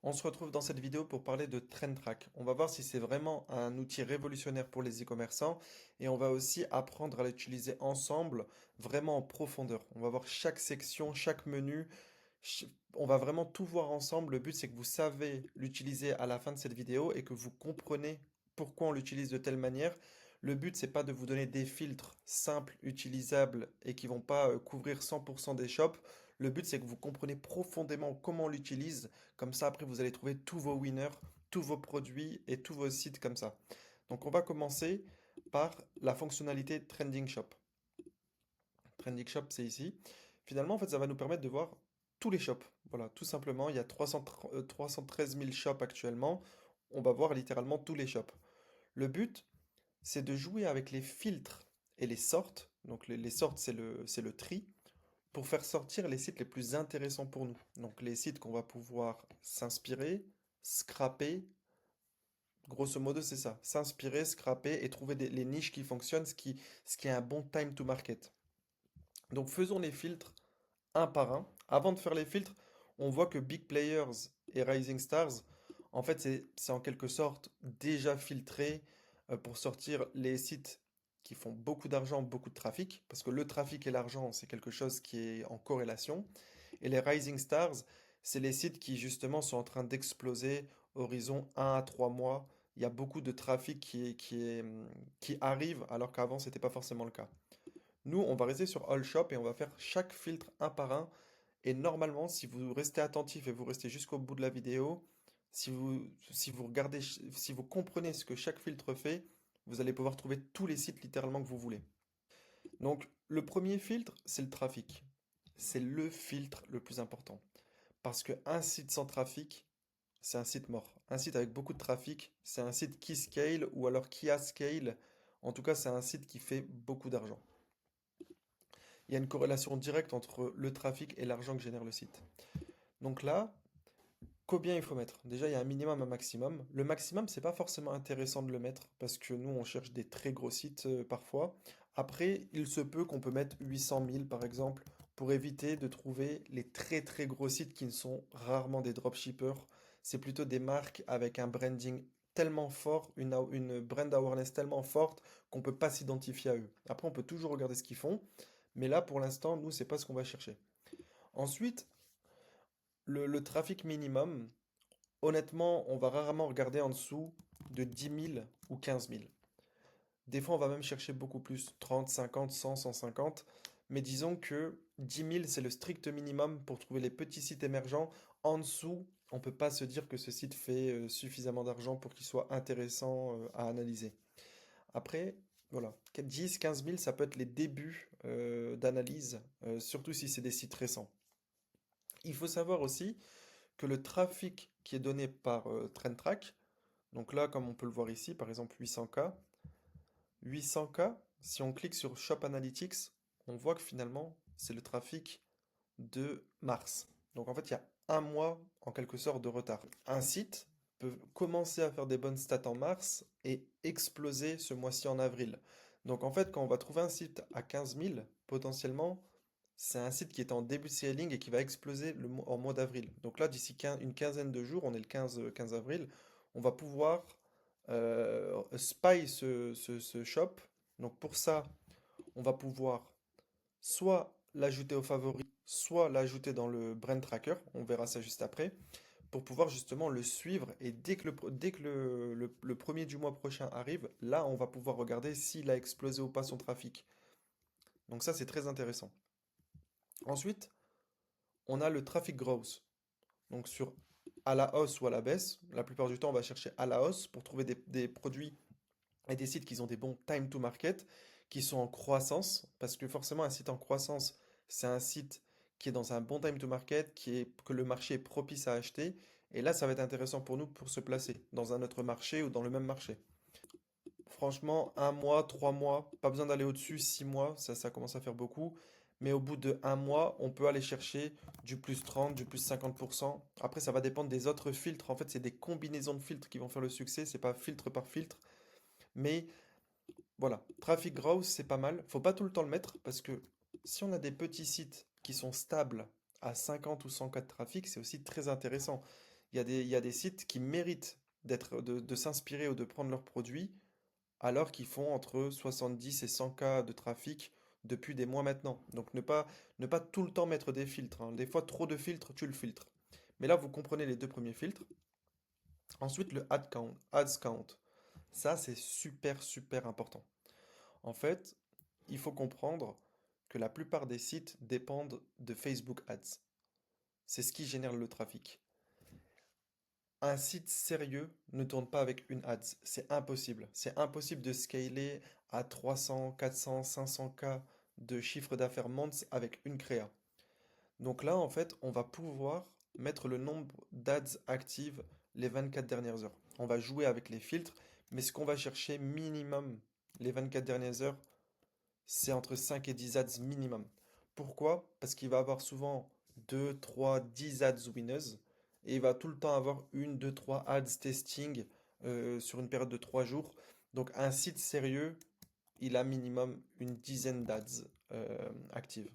On se retrouve dans cette vidéo pour parler de TrendTrack. On va voir si c'est vraiment un outil révolutionnaire pour les e-commerçants et on va aussi apprendre à l'utiliser ensemble vraiment en profondeur. On va voir chaque section, chaque menu, on va vraiment tout voir ensemble. Le but c'est que vous savez l'utiliser à la fin de cette vidéo et que vous comprenez pourquoi on l'utilise de telle manière. Le but c'est pas de vous donner des filtres simples, utilisables et qui vont pas couvrir 100% des shops. Le but c'est que vous comprenez profondément comment on l'utilise. Comme ça après vous allez trouver tous vos winners, tous vos produits et tous vos sites comme ça. Donc on va commencer par la fonctionnalité Trending Shop. Trending Shop, c'est ici. Finalement, en fait, ça va nous permettre de voir tous les shops. Voilà, tout simplement, il y a 313 000 shops actuellement. On va voir littéralement tous les shops. Le but, c'est de jouer avec les filtres et les sortes. Donc les sortes, c'est le tri, pour faire sortir les sites les plus intéressants pour nous. Donc les sites qu'on va pouvoir s'inspirer, scraper. Grosso modo, c'est ça. S'inspirer, scraper et trouver les niches qui fonctionnent, ce qui est un bon time to market. Donc faisons les filtres un par un. Avant de faire les filtres, on voit que Big Players et Rising Stars, en fait, c'est en quelque sorte déjà filtré pour sortir les sites qui font beaucoup d'argent, beaucoup de trafic, parce que le trafic et l'argent, c'est quelque chose qui est en corrélation. Et les Rising Stars, c'est les sites qui justement sont en train d'exploser horizon 1 à 3 mois. Il y a beaucoup de trafic qui arrive alors qu'avant, ce n'était pas forcément le cas. Nous, on va rester sur All Shop et on va faire chaque filtre un par un. Et normalement, si vous restez attentif et vous restez jusqu'au bout de la vidéo, si vous regardez, si vous comprenez ce que chaque filtre fait, vous allez pouvoir trouver tous les sites littéralement que vous voulez. Donc, le premier filtre, c'est le trafic. C'est le filtre le plus important. Parce qu'un site sans trafic, c'est un site mort. Un site avec beaucoup de trafic, c'est un site qui scale ou alors qui a scale. En tout cas, c'est un site qui fait beaucoup d'argent. Il y a une corrélation directe entre le trafic et l'argent que génère le site. Donc là, combien il faut mettre? Déjà, il y a un minimum, un maximum. Le maximum, c'est pas forcément intéressant de le mettre parce que nous, on cherche des très gros sites parfois. Après, il se peut qu'on peut mettre 800 000 par exemple pour éviter de trouver les très très gros sites qui ne sont rarement des dropshippers. C'est plutôt des marques avec un branding tellement fort, une brand awareness tellement forte qu'on peut pas s'identifier à eux. Après, on peut toujours regarder ce qu'ils font, mais là, pour l'instant, nous, c'est pas ce qu'on va chercher. Ensuite, le trafic minimum, honnêtement, on va rarement regarder en dessous de 10 000 ou 15 000. Des fois, on va même chercher beaucoup plus, 30, 50, 100, 150. Mais disons que 10 000, c'est le strict minimum pour trouver les petits sites émergents. En dessous, on ne peut pas se dire que ce site fait suffisamment d'argent pour qu'il soit intéressant à analyser. Après, voilà, 10, 15 000, ça peut être les débuts d'analyse, surtout si c'est des sites récents. Il faut savoir aussi que le trafic qui est donné par TrendTrack, donc là, comme on peut le voir ici, par exemple 800K, si on clique sur Shop Analytics, on voit que finalement, c'est le trafic de mars. Donc en fait, il y a un mois en quelque sorte de retard. Un site peut commencer à faire des bonnes stats en mars et exploser ce mois-ci en avril. Donc en fait, quand on va trouver un site à 15 000, potentiellement, c'est un site qui est en début de scaling et qui va exploser en mois d'avril. Donc là, d'ici une quinzaine de jours, on est le 15 avril, on va pouvoir spy ce shop. Donc pour ça, on va pouvoir soit l'ajouter aux favoris, soit l'ajouter dans le brand tracker, on verra ça juste après, pour pouvoir justement le suivre. Et dès que le premier du mois prochain arrive, là, on va pouvoir regarder s'il a explosé ou pas son trafic. Donc ça, c'est très intéressant. Ensuite, on a le traffic growth. Donc sur à la hausse ou à la baisse, la plupart du temps, on va chercher à la hausse pour trouver des produits et des sites qui ont des bons time to market, qui sont en croissance, parce que forcément un site en croissance, c'est un site qui est dans un bon time to market, que le marché est propice à acheter, et là ça va être intéressant pour nous pour se placer dans un autre marché ou dans le même marché. Franchement, un mois, 3 mois, pas besoin d'aller au-dessus, 6 mois, ça commence à faire beaucoup. Mais au bout de un mois, on peut aller chercher du plus 30, du plus 50%. Après, ça va dépendre des autres filtres. En fait, c'est des combinaisons de filtres qui vont faire le succès. C'est pas filtre par filtre. Mais voilà, Traffic Growth, c'est pas mal. Faut pas tout le temps le mettre parce que si on a des petits sites qui sont stables à 50 ou 100 cas de trafic, c'est aussi très intéressant. il y a des sites qui méritent de s'inspirer ou de prendre leurs produits alors qu'ils font entre 70 et 100 cas de trafic depuis des mois maintenant. Donc ne pas tout le temps mettre des filtres, hein. Des fois, trop de filtres, tu le filtres. Mais là, vous comprenez les deux premiers filtres. Ensuite, le ads count. Ça, c'est super important. En fait, il faut comprendre que la plupart des sites dépendent de Facebook Ads. C'est ce qui génère le trafic. Un site sérieux ne tourne pas avec une ads. C'est impossible. C'est impossible de scaler à 300, 400, 500K de chiffre d'affaires months avec une créa. Donc là, en fait, on va pouvoir mettre le nombre d'ads actives les 24 dernières heures. On va jouer avec les filtres, mais ce qu'on va chercher minimum les 24 dernières heures, c'est entre 5 et 10 ads minimum. Pourquoi? Parce qu'il va avoir souvent 2, 3, 10 ads winners et il va tout le temps avoir une, 2, 3 ads testing sur une période de 3 jours. Donc un site sérieux, il a minimum une dizaine d'ads actives.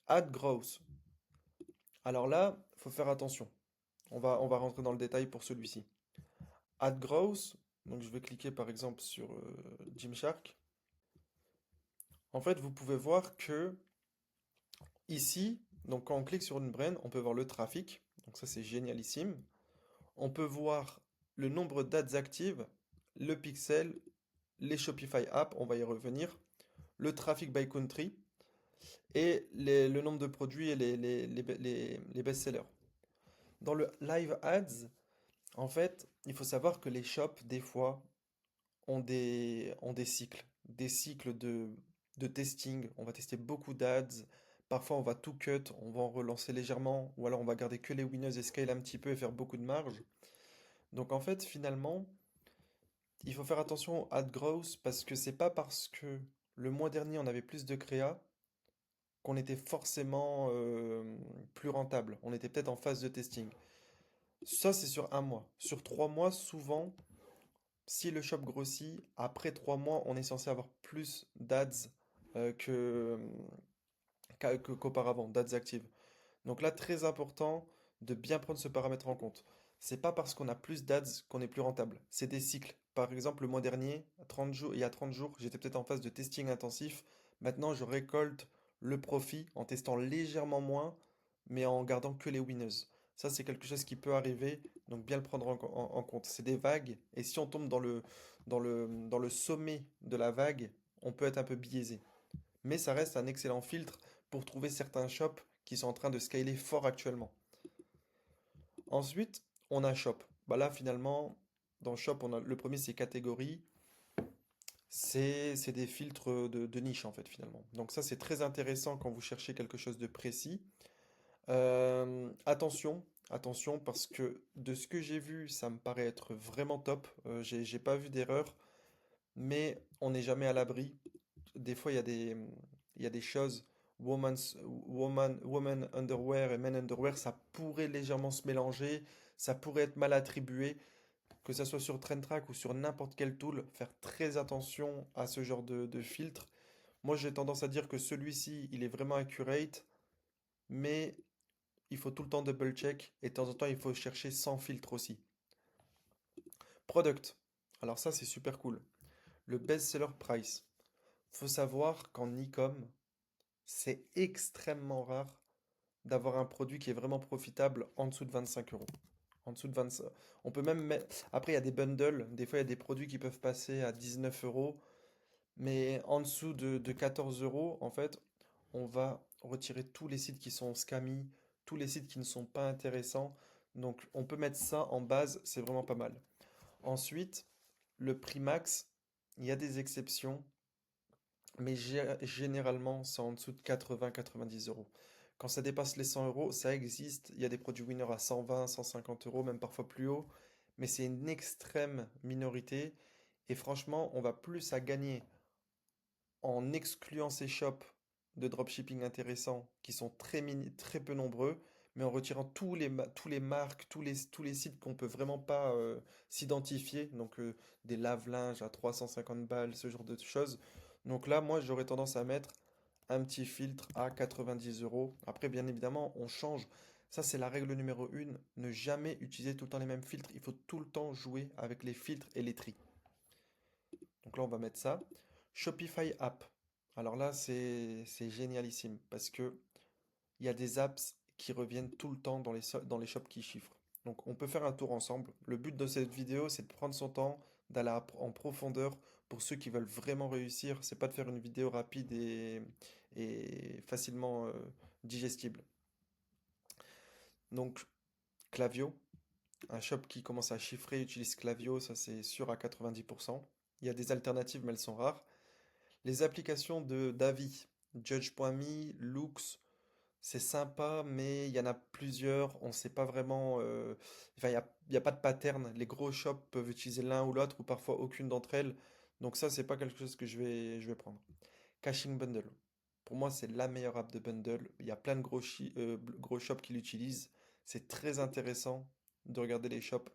Ad growth. Alors là, il faut faire attention. On va rentrer dans le détail pour celui-ci. Ad growth, donc je vais cliquer par exemple sur Gymshark. En fait, vous pouvez voir que ici, donc quand on clique sur une brand, on peut voir le trafic. Donc ça, c'est génialissime. On peut voir le nombre d'ads actives, le pixel, les Shopify app, on va y revenir, le trafic by country et le nombre de produits et les best-sellers. Dans le live ads, en fait, il faut savoir que les shops, des fois, ont des cycles de testing. On va tester beaucoup d'ads. Parfois, on va tout cut, on va en relancer légèrement, ou alors on va garder que les winners et scale un petit peu et faire beaucoup de marge. Donc en fait, finalement, il faut faire attention au ad growth parce que c'est pas parce que le mois dernier on avait plus de créa qu'on était forcément plus rentable. On était peut-être en phase de testing. Ça, c'est sur un mois. Sur 3 mois, souvent, si le shop grossit, après 3 mois, on est censé avoir plus d'ads que, qu'auparavant, d'ads actives. Donc là, très important de bien prendre ce paramètre en compte. C'est pas parce qu'on a plus d'ads qu'on est plus rentable. C'est des cycles. Par exemple, le mois dernier, à 30 jours, il y a 30 jours, j'étais peut-être en phase de testing intensif. Maintenant, je récolte le profit en testant légèrement moins, mais en gardant que les winners. Ça, c'est quelque chose qui peut arriver, donc bien le prendre en compte. C'est des vagues, et si on tombe dans le sommet de la vague, on peut être un peu biaisé. Mais ça reste un excellent filtre pour trouver certains shops qui sont en train de scaler fort actuellement. Ensuite, on a shop. Bah là, finalement, dans shop, on a le premier, c'est catégorie. C'est des filtres de niche, en fait, finalement. Donc ça, c'est très intéressant quand vous cherchez quelque chose de précis. Attention, parce que de ce que j'ai vu, ça me paraît être vraiment top. J'ai pas vu d'erreur, mais on n'est jamais à l'abri. Des fois, il y a des choses, woman underwear et men underwear, ça pourrait légèrement se mélanger, ça pourrait être mal attribué, que ça soit sur TrendTrack ou sur n'importe quel tool, faire très attention à ce genre de filtre. Moi, j'ai tendance à dire que celui-ci, il est vraiment accurate, mais il faut tout le temps double check et de temps en temps, il faut chercher sans filtre aussi. Product. Alors ça, c'est super cool. Le best seller price. Faut savoir qu'en e-com, c'est extrêmement rare d'avoir un produit qui est vraiment profitable en dessous de 25 euros. En dessous de 25. On peut même mettre. Après, il y a des bundles. Des fois, il y a des produits qui peuvent passer à 19 euros. Mais en dessous de 14 euros, en fait, on va retirer tous les sites qui sont scammy, tous les sites qui ne sont pas intéressants. Donc, on peut mettre ça en base. C'est vraiment pas mal. Ensuite, le prix max, il y a des exceptions. Mais généralement, c'est en dessous de 80-90 euros. Quand ça dépasse les 100 euros, ça existe. Il y a des produits winners à 120, 150 euros, même parfois plus haut. Mais c'est une extrême minorité. Et franchement, on va plus à gagner en excluant ces shops de dropshipping intéressants qui sont très peu nombreux, mais en retirant tous les marques, tous les sites qu'on peut vraiment pas s'identifier, donc des lave-linges à 350 balles, ce genre de choses. Donc là, moi, j'aurais tendance à mettre un petit filtre à 90 euros. Après, bien évidemment, on change. Ça, c'est la règle numéro une. Ne jamais utiliser tout le temps les mêmes filtres. Il faut tout le temps jouer avec les filtres et les tris. Donc là, on va mettre ça. Shopify App. Alors là, c'est génialissime parce que il y a des apps qui reviennent tout le temps dans les shops qui chiffrent. Donc on peut faire un tour ensemble. Le but de cette vidéo, c'est de prendre son temps, d'aller en profondeur pour ceux qui veulent vraiment réussir. C'est pas de faire une vidéo rapide et facilement digestible. Donc Klaviyo, un shop qui commence à chiffrer utilise Klaviyo, ça c'est sûr à 90%. Il y a des alternatives, mais elles sont rares. Les applications de d'avis, Judge.me, Loox, c'est sympa, mais il y en a plusieurs, on ne sait pas vraiment. Enfin, il y a pas de pattern. Les gros shops peuvent utiliser l'un ou l'autre, ou parfois aucune d'entre elles. Donc ça, c'est pas quelque chose que je vais prendre. Caching Bundle. Pour moi, c'est la meilleure app de bundle. Il y a plein de gros shops qui l'utilisent. C'est très intéressant de regarder les shops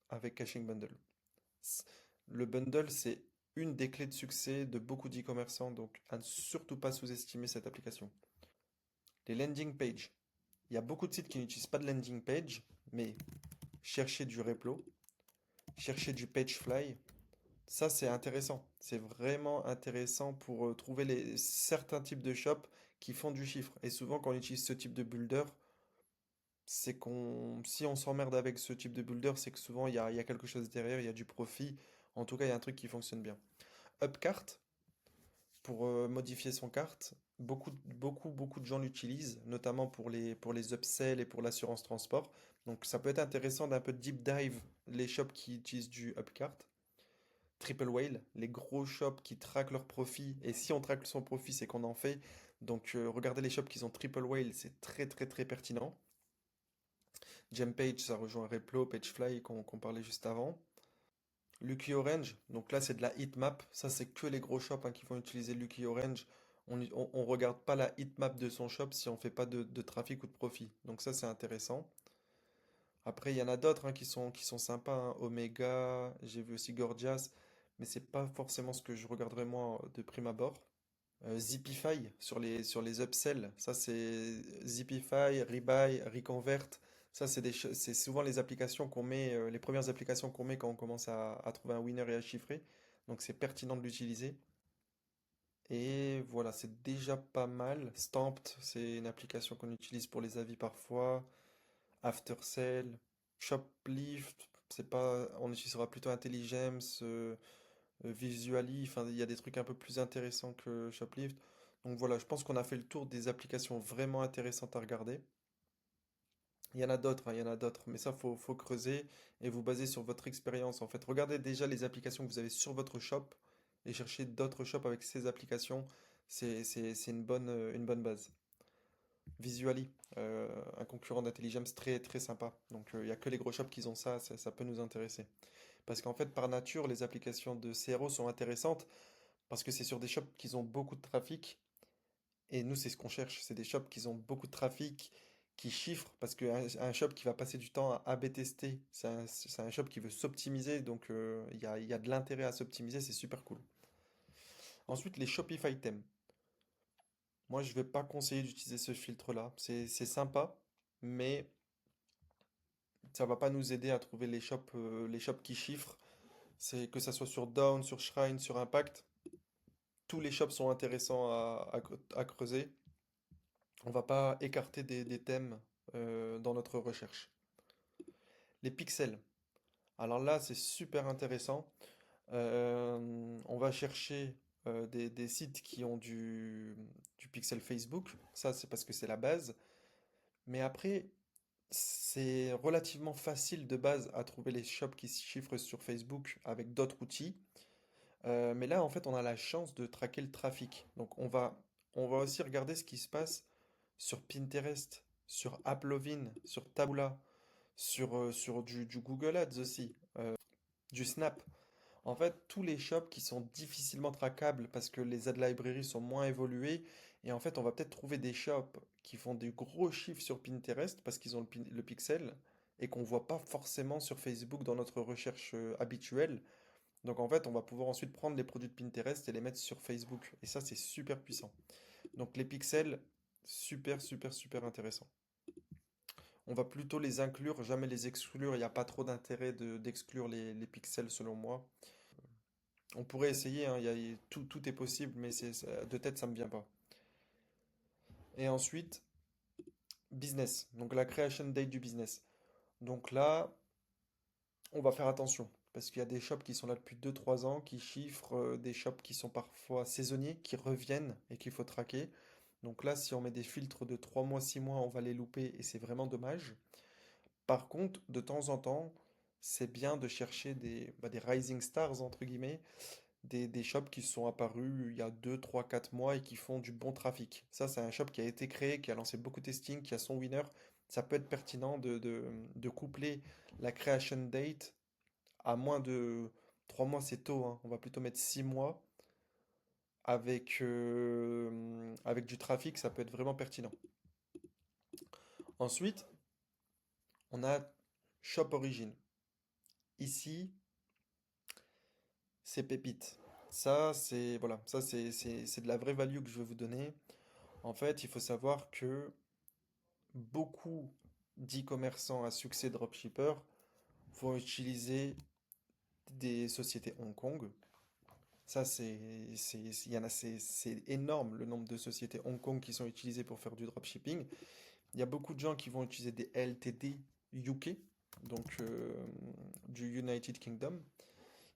avec Caching Bundle. S- Le bundle, c'est une des clés de succès de beaucoup d'e-commerçants, donc à ne surtout pas sous-estimer cette application. Les landing pages. Il y a beaucoup de sites qui n'utilisent pas de landing page, mais chercher du Replo, chercher du Pagefly, ça c'est intéressant. C'est vraiment intéressant pour trouver certains types de shops qui font du chiffre. Et souvent quand on utilise ce type de builder, si on s'emmerde avec ce type de builder, c'est que souvent il y a quelque chose derrière, il y a du profit. En tout cas, il y a un truc qui fonctionne bien. Upcart, pour modifier son carte. Beaucoup de gens l'utilisent, notamment pour les upsells et pour l'assurance transport. Donc ça peut être intéressant d'un peu deep dive les shops qui utilisent du Upcart. Triple Whale, les gros shops qui traquent leurs profits. Et si on traque son profit, c'est qu'on en fait. Donc regardez les shops qui ont Triple Whale, c'est très pertinent. Gempage, ça rejoint Replo, Pagefly qu'on parlait juste avant. Lucky Orange, donc là c'est de la heatmap, ça c'est que les gros shops hein, qui vont utiliser Lucky Orange. On regarde pas la heatmap de son shop si on fait pas de trafic ou de profit. Donc ça c'est intéressant. Après il y en a d'autres hein, qui sont sympas, hein. Omega, j'ai vu aussi Gorgias, mais c'est pas forcément ce que je regarderais moi de prime abord. Zipify sur les upsells, ça c'est Zipify, Rebuy, Reconvert. Ça c'est souvent les applications qu'on met, les premières applications qu'on met quand on commence à trouver un winner et à chiffrer. Donc c'est pertinent de l'utiliser. Et voilà, c'est déjà pas mal. Stamped, c'est une application qu'on utilise pour les avis parfois. Aftersell, Shoplift, c'est pas, on utilisera plutôt Intelligems, Visually, enfin il y a des trucs un peu plus intéressants que Shoplift. Donc voilà, je pense qu'on a fait le tour des applications vraiment intéressantes à regarder. Il y en a d'autres, hein, il y en a d'autres, mais ça faut creuser et vous baser sur votre expérience en fait. Regardez déjà les applications que vous avez sur votre shop et cherchez d'autres shops avec ces applications. C'est une bonne base. Visually, un concurrent d'Intelligence très sympa. Donc il n'y a que les gros shops qui ont ça, ça peut nous intéresser. Parce qu'en fait, par nature, les applications de CRO sont intéressantes parce que c'est sur des shops qui ont beaucoup de trafic. Et nous, c'est ce qu'on cherche. C'est des shops qui ont beaucoup de trafic, qui chiffrent. Parce qu'un shop qui va passer du temps à A/B tester, c'est un shop qui veut s'optimiser. Donc, il y a de l'intérêt à s'optimiser. C'est super cool. Ensuite, les Shopify thèmes. Moi, je ne vais pas conseiller d'utiliser ce filtre-là. C'est sympa, mais ça va pas nous aider à trouver les shops qui chiffrent. C'est que ça soit sur Down, sur Shrine, sur Impact. Tous les shops sont intéressants à creuser. On va pas écarter des thèmes dans notre recherche. Les pixels. Alors là, c'est super intéressant. On va chercher des sites qui ont du pixel Facebook. Ça, c'est parce que c'est la base. Mais après, c'est relativement facile de base à trouver les shops qui se chiffrent sur Facebook avec d'autres outils. Mais là, en fait, on a la chance de traquer le trafic. Donc, on va aussi regarder ce qui se passe sur Pinterest, sur Applovin, sur Taboola, sur du Google Ads aussi, du Snap. En fait, tous les shops qui sont difficilement traquables parce que les ad library sont moins évolués. Et en fait, on va peut-être trouver des shops qui font des gros chiffres sur Pinterest parce qu'ils ont le pixel et qu'on voit pas forcément sur Facebook dans notre recherche habituelle. Donc en fait, on va pouvoir ensuite prendre les produits de Pinterest et les mettre sur Facebook. Et ça, c'est super puissant. Donc les pixels, super intéressant. On va plutôt les inclure, jamais les exclure. Il n'y a pas trop d'intérêt d'exclure les pixels selon moi. On pourrait essayer, hein, tout est possible, mais de tête, ça me vient pas. Et ensuite, business. Donc la creation date du business. Donc là, on va faire attention. Parce qu'il y a des shops qui sont là depuis 2 3 ans, qui chiffrent des shops qui sont parfois saisonniers, qui reviennent et qu'il faut traquer. Donc là, si on met des filtres de 3 mois, 6 mois, on va les louper et c'est vraiment dommage. Par contre, de temps en temps, c'est bien de chercher des rising stars, entre guillemets, des shops qui sont apparus il y a 2 3 4 mois et qui font du bon trafic. Ça, c'est un shop qui a été créé, qui a lancé beaucoup de testing, qui a son winner. Ça peut être pertinent de coupler la creation date à moins de 3 mois, c'est tôt, hein. On va plutôt mettre 6 mois avec du trafic, ça peut être vraiment pertinent. Ensuite, on a Shop Origin. Ici, c'est pépite. Ça, c'est de la vraie value que je vais vous donner. En fait, il faut savoir que beaucoup d'e-commerçants à succès dropshippers vont utiliser des sociétés Hong Kong. Ça, il y en a, c'est énorme le nombre de sociétés Hong Kong qui sont utilisées pour faire du dropshipping. Il y a beaucoup de gens qui vont utiliser des LTD UK, donc du United Kingdom.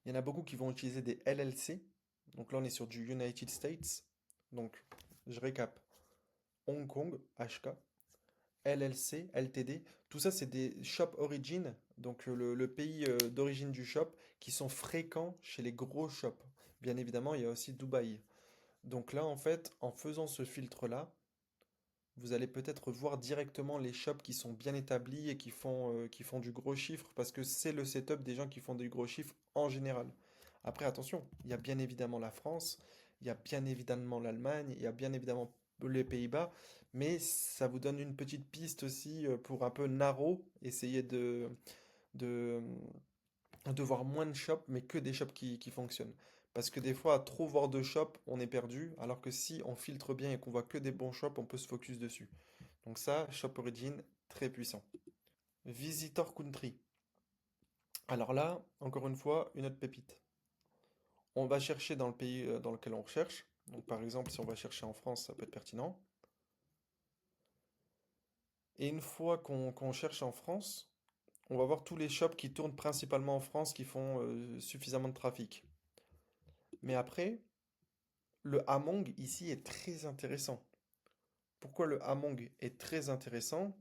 Il y en a beaucoup qui vont utiliser des LLC. Donc là, on est sur du United States. Donc, je récap. Hong Kong, HK, LLC, LTD. Tout ça, c'est des shop origin, donc le pays d'origine du shop, qui sont fréquents chez les gros shops. Bien évidemment, il y a aussi Dubaï. Donc là, en fait, en faisant ce filtre-là, vous allez peut-être voir directement les shops qui sont bien établis et qui font du gros chiffre, parce que c'est le setup des gens qui font du gros chiffre en général. Après, attention, il y a bien évidemment la France, il y a bien évidemment l'Allemagne, il y a bien évidemment les Pays-Bas, mais ça vous donne une petite piste aussi pour un peu narrow, essayer de, de voir moins de shops, mais que des shops qui fonctionnent. Parce que des fois, à trop voir de shops, on est perdu, alors que si on filtre bien et qu'on voit que des bons shops, on peut se focus dessus. Donc ça, Shop Origin, très puissant. Visitor Country. Alors là, encore une fois, une autre pépite. On va chercher dans le pays dans lequel on recherche. Donc par exemple, si on va chercher en France, ça peut être pertinent. Et une fois qu'on cherche en France, on va voir tous les shops qui tournent principalement en France qui font suffisamment de trafic. Mais après, le Among ici est très intéressant. Pourquoi le Among est très intéressant?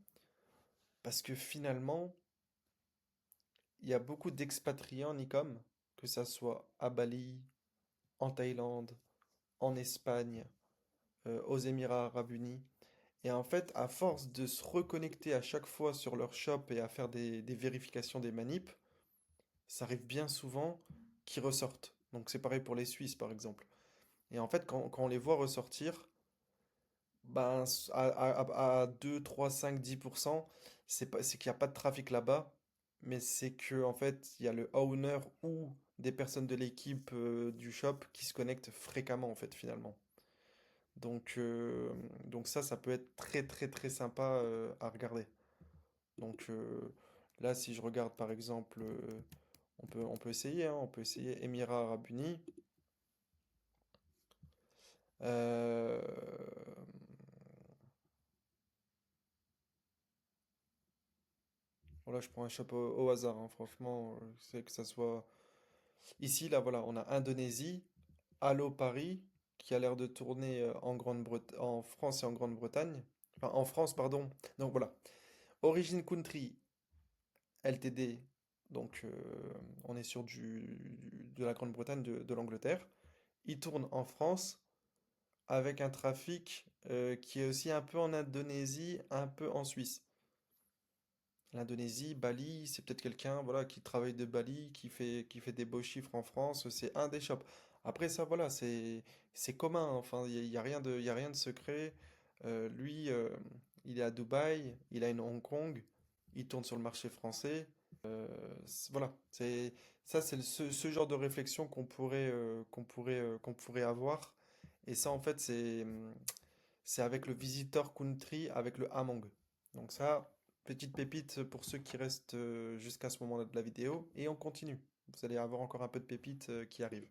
Parce que finalement, il y a beaucoup d'expatriés en e-com, que ça soit à Bali, en Thaïlande, en Espagne, aux Émirats Arabes Unis. Et en fait, à force de se reconnecter à chaque fois sur leur shop et à faire des vérifications des manips, ça arrive bien souvent qu'ils ressortent. Donc c'est pareil pour les Suisses par exemple. Et en fait, quand on les voit ressortir, ben, à 2, 3, 5, 10%, c'est qu'il n'y a pas de trafic là-bas, mais c'est que en fait, il y a le owner ou des personnes de l'équipe du shop qui se connectent fréquemment en fait finalement. Donc, euh, donc ça peut être très très très sympa à regarder. Donc là, si je regarde par exemple, on peut essayer, hein, on peut essayer Émirats Arabes Unis. Euh, voilà, je prends un chapeau au hasard, hein, franchement, c'est que ça soit. Ici, là, voilà, on a Indonésie, Allo Paris, qui a l'air de tourner en France et en Grande-Bretagne. Enfin, en France, pardon. Donc voilà. Origin Country, LTD. Donc, on est sur de la Grande-Bretagne, de l'Angleterre. Il tourne en France avec un trafic qui est aussi un peu en Indonésie, un peu en Suisse. L'Indonésie, Bali, c'est peut-être quelqu'un voilà, qui travaille de Bali, qui fait des beaux chiffres en France, c'est un des shops. Après ça, voilà, c'est commun, enfin, il y a rien y a rien de secret. Lui, il est à Dubaï, il a une Hong Kong, il tourne sur le marché français. Voilà, ça, c'est ce genre de réflexion qu'on pourrait avoir. Et ça, en fait, c'est avec le Visitor Country, avec le Among. Donc ça. Petite pépite pour ceux qui restent jusqu'à ce moment-là de la vidéo. Et on continue. Vous allez avoir encore un peu de pépites qui arrivent.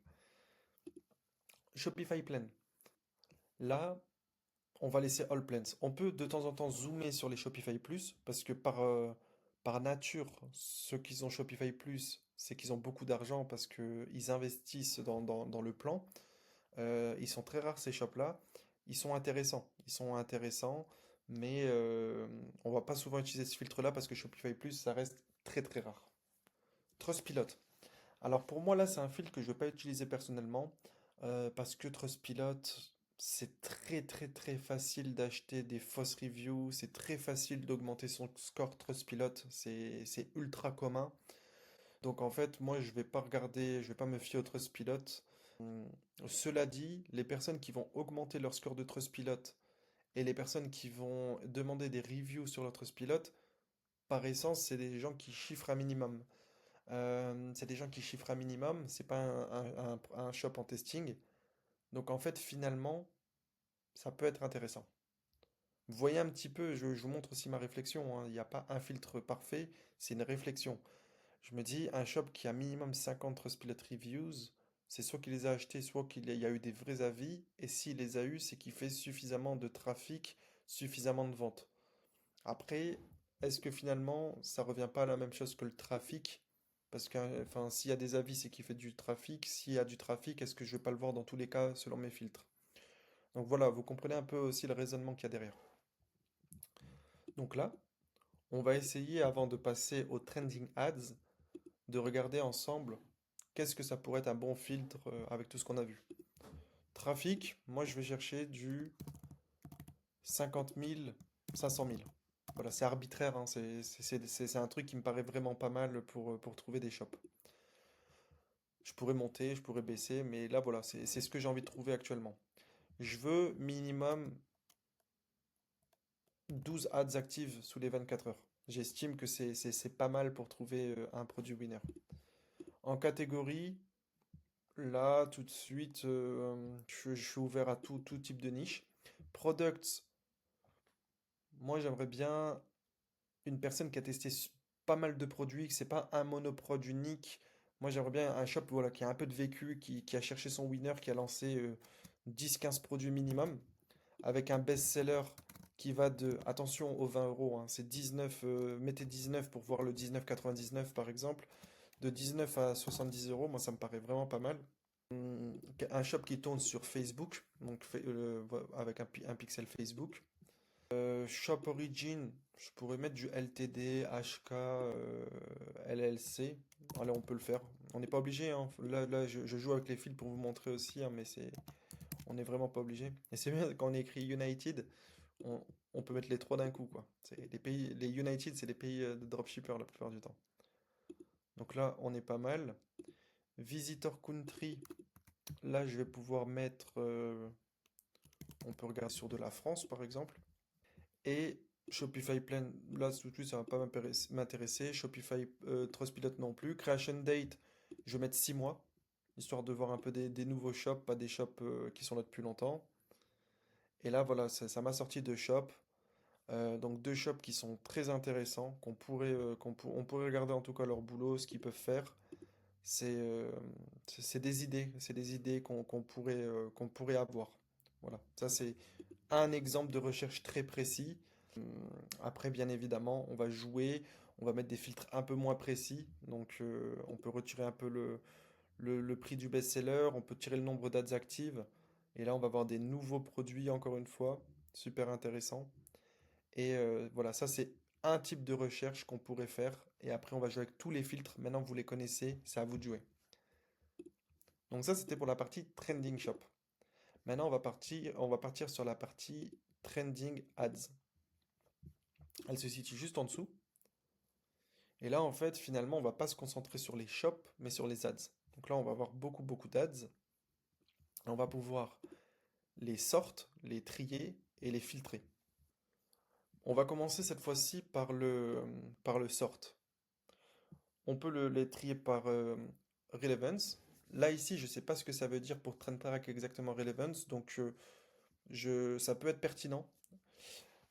Shopify Plan. Là, on va laisser All Plans. On peut de temps en temps zoomer sur les Shopify Plus parce que par nature, ceux qui ont Shopify Plus, c'est qu'ils ont beaucoup d'argent parce qu'ils investissent dans le plan. Ils sont très rares ces shops-là. Ils sont intéressants. Ils sont intéressants, mais on va pas souvent utiliser ce filtre-là parce que Shopify Plus, ça reste très très rare. Trustpilot. Alors pour moi là, c'est un filtre que je ne vais pas utiliser personnellement parce que Trustpilot, c'est très très très facile d'acheter des fausses reviews. C'est très facile d'augmenter son score Trustpilot. C'est ultra commun. Donc en fait, moi je vais pas regarder, je vais pas me fier au Trustpilot. Hum, Cela dit, les personnes qui vont augmenter leur score de Trustpilot et les personnes qui vont demander des reviews sur leur Trustpilot, par essence, c'est des gens qui chiffrent un minimum. C'est des gens qui chiffrent un minimum, c'est pas un shop en testing. Donc en fait, finalement, ça peut être intéressant. Vous voyez un petit peu, je vous montre aussi ma réflexion, hein. Il n'y a pas un filtre parfait, c'est une réflexion. Je me dis, un shop qui a minimum 50 Trustpilot reviews, c'est soit qu'il les a achetés, soit qu'il y a eu des vrais avis. Et s'il les a eus, c'est qu'il fait suffisamment de trafic, suffisamment de ventes. Après, est-ce que finalement, ça revient pas à la même chose que le trafic? Parce que, enfin, s'il y a des avis, c'est qu'il fait du trafic. S'il y a du trafic, est-ce que je vais pas le voir dans tous les cas selon mes filtres? Donc voilà, vous comprenez un peu aussi le raisonnement qu'il y a derrière. Donc là, on va essayer, avant de passer aux trending ads, de regarder ensemble qu'est-ce que ça pourrait être un bon filtre avec tout ce qu'on a vu. Trafic, moi je vais chercher du 50 000, 500 000. Voilà, c'est arbitraire, hein, c'est un truc qui me paraît vraiment pas mal pour trouver des shops. Je pourrais monter, je pourrais baisser, mais là voilà, c'est ce que j'ai envie de trouver actuellement. Je veux minimum 12 ads actives sous les 24 heures. J'estime que c'est pas mal pour trouver un produit winner. En catégorie, là, tout de suite, je suis ouvert à tout type de niche. Products, moi j'aimerais bien une personne qui a testé pas mal de produits, que c'est pas un monoprod unique. Moi j'aimerais bien un shop voilà, qui a un peu de vécu, qui a cherché son winner, qui a lancé 10-15 produits minimum, avec un best-seller qui va de, attention aux 20 euros, hein, c'est 19, mettez 19 pour voir le 19,99 par exemple, de 19 à 70 euros, moi ça me paraît vraiment pas mal. Un shop qui tourne sur Facebook, donc avec un pixel Facebook. Shop Origin, je pourrais mettre du LTD, HK, LLC. Allez, on peut le faire. On n'est pas obligé, hein. Là, je joue avec les fils pour vous montrer aussi, hein, mais on n'est vraiment pas obligé. Et c'est bien quand on écrit United, on, on peut mettre les trois d'un coup, quoi. Les United, c'est les pays de dropshippers la plupart du temps. Donc là, on est pas mal. Visitor Country, là, je vais pouvoir mettre. On peut regarder sur de la France, par exemple. Et Shopify Plan, là tout de suite ça va pas m'intéresser. Shopify Trustpilot non plus. Creation Date, je vais mettre 6 mois, histoire de voir un peu des nouveaux shops, pas des shops qui sont là depuis longtemps. Et là voilà, ça m'a sorti deux shops. Donc deux shops qui sont très intéressants, on pourrait regarder en tout cas leur boulot, ce qu'ils peuvent faire. C'est c'est des idées qu'on pourrait avoir. Voilà, ça c'est un exemple de recherche très précis. Après, bien évidemment, on va jouer, on va mettre des filtres un peu moins précis. Donc, on peut retirer un peu le prix du best-seller, on peut tirer le nombre d'ads actives. Et là, on va avoir des nouveaux produits, encore une fois, super intéressant. Et voilà, ça, c'est un type de recherche qu'on pourrait faire. Et après, on va jouer avec tous les filtres. Maintenant, vous les connaissez, c'est à vous de jouer. Donc, ça, c'était pour la partie Trending Shop. Maintenant, on va partir sur la partie Trending Ads. Elle se situe juste en dessous. Et là, en fait, finalement, on va pas se concentrer sur les shops, mais sur les ads. Donc là, on va avoir beaucoup d'ads. On va pouvoir les sortir, les trier et les filtrer. On va commencer cette fois-ci par le sort. On peut les trier par relevance. Là, ici, je ne sais pas ce que ça veut dire pour Trend Track exactement relevance, donc ça peut être pertinent.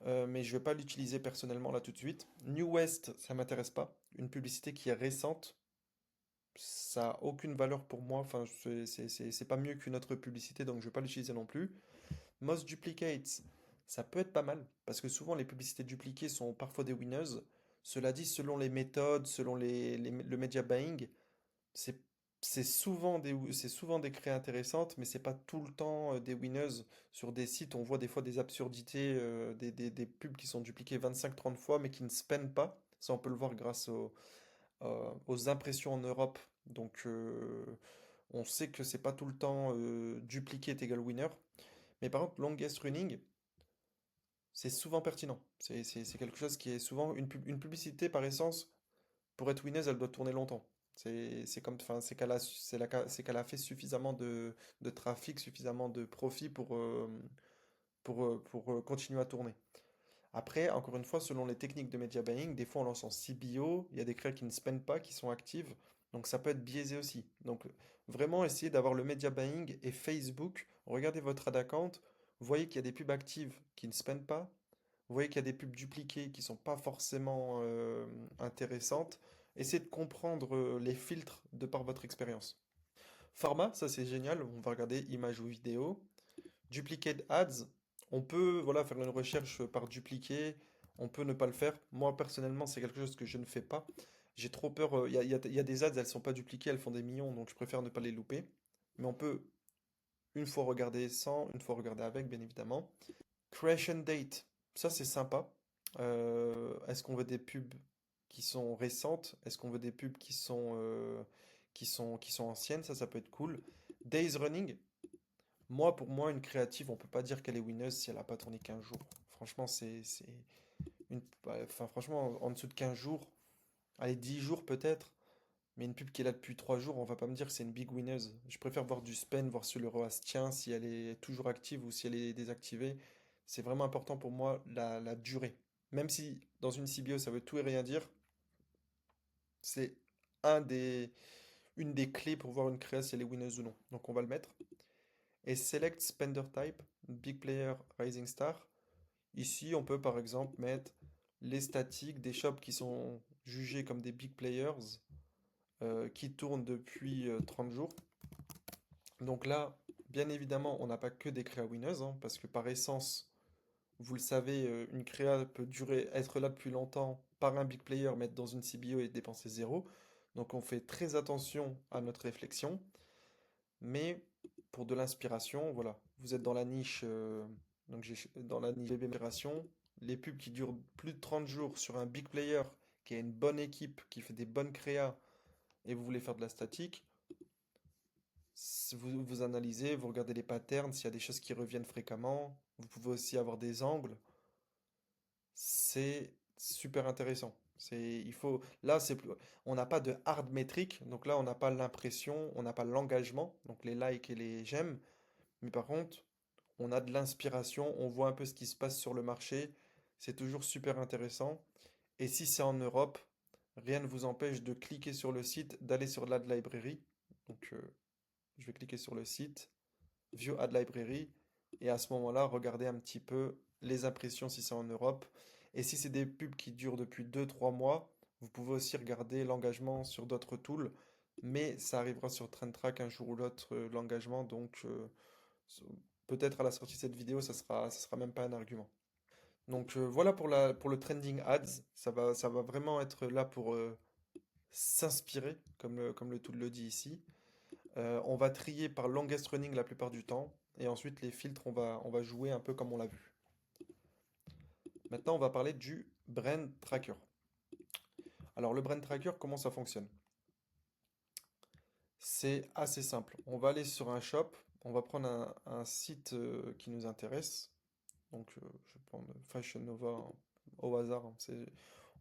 mais je vais pas l'utiliser personnellement là tout de suite. New West, ça m'intéresse pas. Une publicité qui est récente, ça a aucune valeur pour moi. Enfin, c'est pas mieux qu'une autre publicité, donc je vais pas l'utiliser non plus. Most Duplicates, ça peut être pas mal, parce que souvent les publicités dupliquées sont parfois des winners. Cela dit, selon les méthodes, selon le media buying, c'est c'est souvent des créas intéressantes, mais c'est pas tout le temps des winners. Sur des sites, on voit des fois des absurdités, des pubs qui sont dupliquées 25-30 fois, mais qui ne spennent pas. Ça, on peut le voir grâce aux impressions en Europe. Donc, on sait que c'est pas tout le temps dupliqué est égal winner. Mais par contre, longest running, c'est souvent pertinent. C'est quelque chose qui est souvent une publicité par essence. Pour être winner, elle doit tourner longtemps. C'est comme, enfin, c'est qu'elle a fait suffisamment de trafic, suffisamment de profit pour continuer à tourner. Après, encore une fois, selon les techniques de media buying, des fois on lance en CBO, il y a des créas qui ne spendent pas, qui sont actives, donc ça peut être biaisé aussi. Donc vraiment essayez d'avoir le media buying et Facebook, regardez votre ad account, vous voyez qu'il y a des pubs actives qui ne spendent pas, vous voyez qu'il y a des pubs dupliquées qui sont pas forcément intéressantes. Essayez de comprendre les filtres de par votre expérience. Format, ça c'est génial, on va regarder image ou vidéo. Duplicate ads, on peut voilà, faire une recherche par dupliquer, on peut ne pas le faire. Moi personnellement, c'est quelque chose que je ne fais pas. J'ai trop peur, il y a des ads, elles sont pas dupliquées, elles font des millions, donc je préfère ne pas les louper. Mais on peut une fois regarder sans, une fois regarder avec, bien évidemment. Creation date, ça c'est sympa. Est-ce qu'on veut des pubs qui sont récentes? Est-ce qu'on veut des pubs qui sont anciennes? Ça peut être cool. Days running, moi, pour moi, une créative, on peut pas dire qu'elle est winneuse si elle a pas tourné 15 jours. Franchement, c'est enfin, franchement, en dessous de 15 jours, allez, 10 jours peut-être, mais une pub qui est là depuis 3 jours, on va pas me dire que c'est une big winneuse. Je préfère voir du spend, voir si le ROAS tient, si elle est toujours active ou si elle est désactivée. C'est vraiment important pour moi la durée. Même si dans une CBO, ça veut tout et rien dire, c'est un des, une des clés pour voir une créa si elle est winneuse ou non. Donc on va le mettre. Et select spender type, big player, rising star. Ici, on peut par exemple mettre les statiques des shops qui sont jugés comme des big players, qui tournent depuis 30 jours. Donc là, bien évidemment, on n'a pas que des créas winners, hein, parce que par essence, vous le savez, une créa peut durer, être là depuis longtemps par un big player, mettre dans une CBO et dépenser zéro. Donc on fait très attention à notre réflexion. Mais pour de l'inspiration, voilà, vous êtes dans la niche, dans la niche bébé migration, les pubs qui durent plus de 30 jours sur un big player qui a une bonne équipe, qui fait des bonnes créas, et vous voulez faire de la statique, vous analysez, vous regardez les patterns, s'il y a des choses qui reviennent fréquemment, vous pouvez aussi avoir des angles, c'est super intéressant. Là, on n'a pas de hard métrique, donc là, on n'a pas l'impression, on n'a pas l'engagement, donc les likes et les j'aime, mais par contre, on a de l'inspiration, on voit un peu ce qui se passe sur le marché, c'est toujours super intéressant. Et si c'est en Europe, rien ne vous empêche de cliquer sur le site, d'aller sur l'Ad Library. Donc, je vais cliquer sur le site, View Ad Library, et à ce moment-là, regarder un petit peu les impressions si c'est en Europe. Et si c'est des pubs qui durent depuis 2-3 mois, vous pouvez aussi regarder l'engagement sur d'autres tools, mais ça arrivera sur TrendTrack un jour ou l'autre, l'engagement, donc so- peut-être à la sortie de cette vidéo, ça sera même pas un argument. Donc voilà pour le trending ads, ça va vraiment être là pour s'inspirer, comme le tool le dit ici. On va trier par longest running la plupart du temps. Et ensuite, les filtres, on va jouer un peu comme on l'a vu. Maintenant, on va parler du brand tracker. Alors, le brand tracker, comment ça fonctionne? C'est assez simple. On va aller sur un shop, on va prendre un site qui nous intéresse. Donc, je vais prendre Fashion Nova hein, au hasard, hein.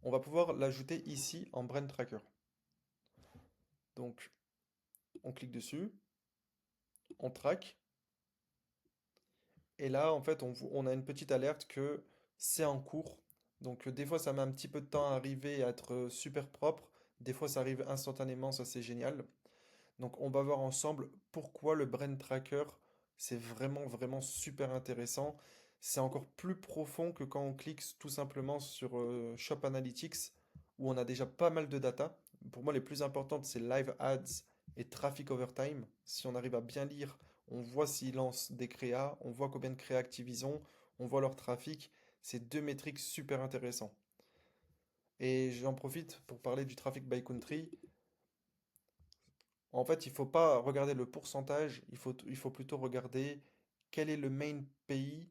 On va pouvoir l'ajouter ici en brand tracker. Donc, on clique dessus, on track. Et là, en fait, on a une petite alerte que c'est en cours. Donc, des fois, ça met un petit peu de temps à arriver et à être super propre. Des fois, ça arrive instantanément, ça c'est génial. Donc, on va voir ensemble pourquoi le Brand Tracker, c'est vraiment, vraiment super intéressant. C'est encore plus profond que quand on clique tout simplement sur Shop Analytics, où on a déjà pas mal de data. Pour moi, les plus importantes, c'est Live Ads et Traffic Over Time. Si on arrive à bien lire, on voit s'ils lancent des créas, on voit combien de créas actives ils ont, on voit leur trafic. C'est deux métriques super intéressants. Et j'en profite pour parler du traffic by country. En fait, il faut pas regarder le pourcentage, il faut plutôt regarder quel est le main pays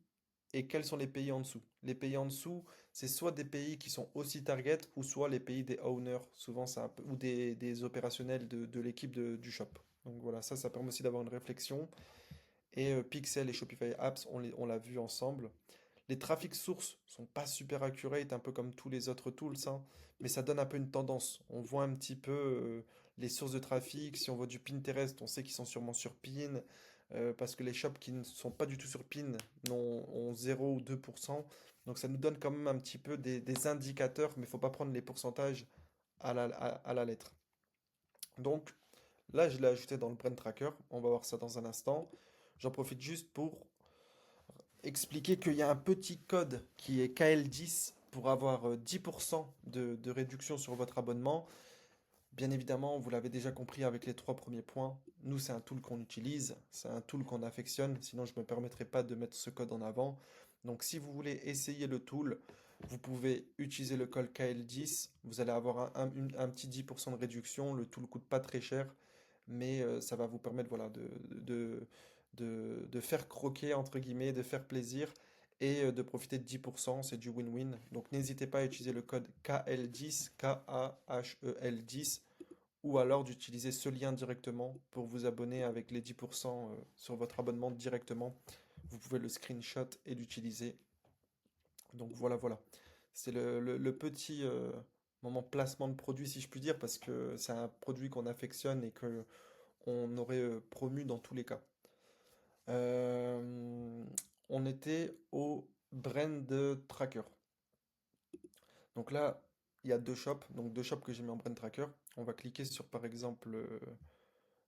et quels sont les pays en dessous. Les pays en dessous, c'est soit des pays qui sont aussi target ou soit les pays des owners, souvent c'est un peu, ou des opérationnels de l'équipe du shop. Donc voilà, ça permet aussi d'avoir une réflexion. Et Pixel et Shopify Apps, on l'a vu ensemble. Les trafics sources sont pas super accurate, un peu comme tous les autres tools, hein, mais ça donne un peu une tendance. On voit un petit peu les sources de trafic. Si on voit du Pinterest, on sait qu'ils sont sûrement sur Pin, parce que les shops qui ne sont pas du tout sur Pin ont 0 ou 2%. Donc ça nous donne quand même un petit peu des indicateurs, mais il ne faut pas prendre les pourcentages à la lettre. Donc là, je l'ai ajouté dans le Brand Tracker. On va voir ça dans un instant. J'en profite juste pour expliquer qu'il y a un petit code qui est KL10 pour avoir 10% de réduction sur votre abonnement. Bien évidemment, vous l'avez déjà compris avec les trois premiers points. Nous, c'est un tool qu'on utilise, c'est un tool qu'on affectionne, sinon je ne me permettrai pas de mettre ce code en avant. Donc si vous voulez essayer le tool, vous pouvez utiliser le code KL10. Vous allez avoir un petit 10% de réduction. Le tool coûte pas très cher, mais ça va vous permettre voilà, de faire croquer, entre guillemets, de faire plaisir et de profiter de 10%. C'est du win-win. Donc n'hésitez pas à utiliser le code KL10, KAHEL10, ou alors d'utiliser ce lien directement pour vous abonner avec les 10% sur votre abonnement directement. Vous pouvez le screenshot et l'utiliser. Donc voilà, voilà. C'est le petit moment placement de produit, si je puis dire, parce que c'est un produit qu'on affectionne et que on aurait promu dans tous les cas. Euh, on était au Brand Tracker. Donc là, il y a deux shops, donc deux shops que j'ai mis en Brand Tracker. On va cliquer sur par exemple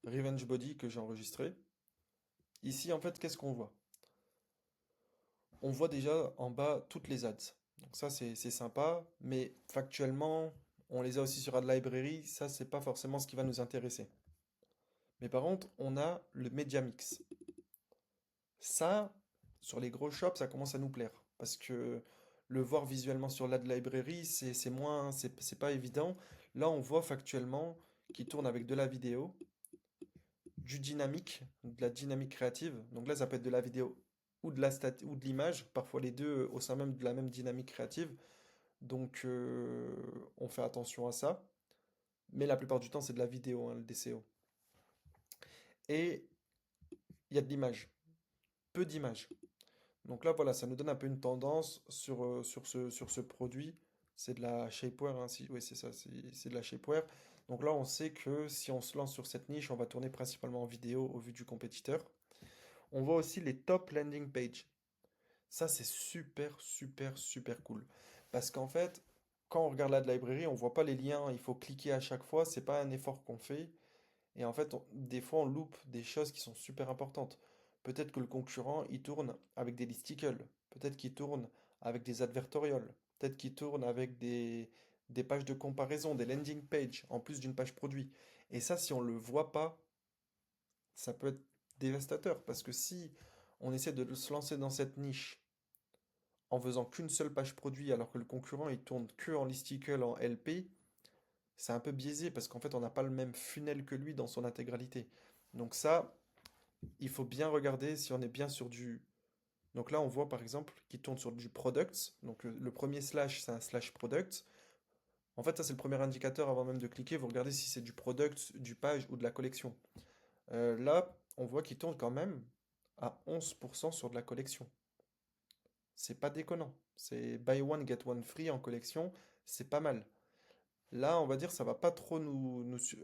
Revenge Body que j'ai enregistré. Ici, en fait, qu'est-ce qu'on voit? On voit déjà en bas toutes les ads. Donc ça, c'est sympa, mais factuellement, on les a aussi sur Ad Library. Ça, c'est pas forcément ce qui va nous intéresser. Mais par contre, on a le Media Mix. Ça, sur les gros shops, ça commence à nous plaire. Parce que le voir visuellement sur l'Ad Library, c'est moins, c'est pas évident. Là, on voit factuellement qu'il tourne avec de la vidéo, du dynamique, de la dynamique créative. Donc là, ça peut être de la vidéo ou de l'image, parfois les deux au sein même de la même dynamique créative. Donc on fait attention à ça. Mais la plupart du temps, c'est de la vidéo, hein, le DCO. Et il y a de l'image, peu d'images. Donc là, voilà, ça nous donne un peu une tendance sur ce produit. C'est de la shapewear, hein, oui, c'est ça, c'est de la shapewear. Donc là, on sait que si on se lance sur cette niche, on va tourner principalement en vidéo au vu du compétiteur. On voit aussi les top landing pages. Ça, c'est super, super, super cool. Parce qu'en fait, quand on regarde la librairie, on voit pas les liens, il faut cliquer à chaque fois, c'est pas un effort qu'on fait. Et en fait, des fois, on loupe des choses qui sont super importantes. Peut-être que le concurrent, il tourne avec des listicles. Peut-être qu'il tourne avec des advertorials. Peut-être qu'il tourne avec des pages de comparaison, des landing pages, en plus d'une page produit. Et ça, si on ne le voit pas, ça peut être dévastateur. Parce que si on essaie de se lancer dans cette niche en faisant qu'une seule page produit, alors que le concurrent, il tourne que en listicle, en LP, c'est un peu biaisé parce qu'en fait, on n'a pas le même funnel que lui dans son intégralité. Donc ça, il faut bien regarder si on est bien sur du... Donc là, on voit par exemple qu'il tourne sur du products. Donc le premier slash, c'est un slash product. En fait, ça, c'est le premier indicateur avant même de cliquer. Vous regardez si c'est du product, du page ou de la collection. Là, on voit qu'il tourne quand même à 11% sur de la collection. C'est pas déconnant. C'est buy one, get one free en collection. C'est pas mal. Là, on va dire, ça va pas trop